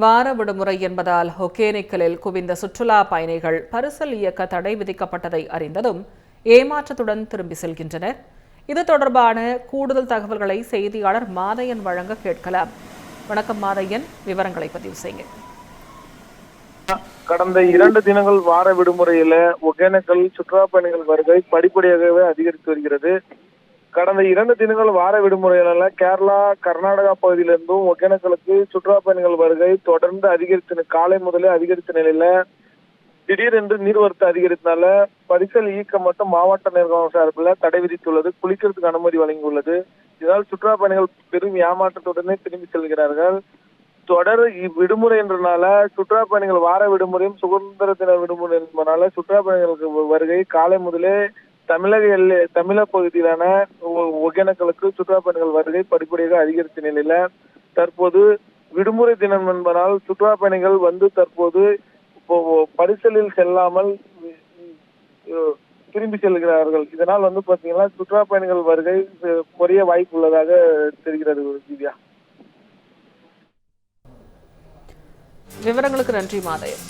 வார விடுமுறை என்பதால் ஒகேனக்கலில் குவிந்த சுற்றுலா பயணிகள் பரிசல் இயக்க தடை விதிக்கப்பட்டதை அறிந்ததும் ஏமாற்றத்துடன் திரும்பி செல்கின்றனர். இது தொடர்பான கூடுதல் தகவல்களை செய்தியாளர் மாதையன் வழங்க கேட்கலாம். வணக்கம் மாதையன், விவரங்களை பதிவு செய்யுங்க. கடந்த 2 தினங்கள் வார விடுமுறையில ஒகேனக்கல் சுற்றுலா பயணிகள் வருகை படிப்படியாகவே அதிகரித்து வருகிறது. கடந்த 2 தினங்கள் வார விடுமுறையில கேரளா, கர்நாடகா பகுதியிலிருந்தும் ஒகேனக்கலுக்கு சுற்றுலா பயணிகள் வருகை தொடர்ந்து அதிகரித்து காலை முதலே அதிகரித்த நிலையில திடீரென்று நீர்வரத்து அதிகரித்தனால பரிசல் இயக்கம் மட்டும் மாவட்ட நிர்வாகம் சார்பில் தடை விதித்துள்ளது. குளிக்கிறதுக்கு அனுமதி வழங்கியுள்ளது. இதனால் சுற்றுலா பயணிகள் பெரும் ஏமாற்றத்துடனே திரும்பி செல்கிறார்கள். தொடர் விடுமுறை என்றனால சுற்றுலா பயணிகள் வார விடுமுறையும் சுதந்திர தின விடுமுறை என்பதனால சுற்றுலா பயணிகளுக்கு வருகை காலை முதலே தமிழக பகுதியிலான ஒகேனக்கலுக்கு சுற்றுலா பயணிகள் வருகை படிப்படியாக அதிகரித்த நிலையில தற்போது விடுமுறை தினம் என்பதால் சுற்றுலா பயணிகள் வந்து தற்போது பரிசலில் செல்லாமல் திரும்பி செல்கிறார்கள். இதனால் பாத்தீங்கன்னா சுற்றுலா பயணிகள் வருகை குறைய வாய்ப்பு உள்ளதாக தெரிகிறது. திவ்யா, விவரங்களுக்கு நன்றி மாதையன்.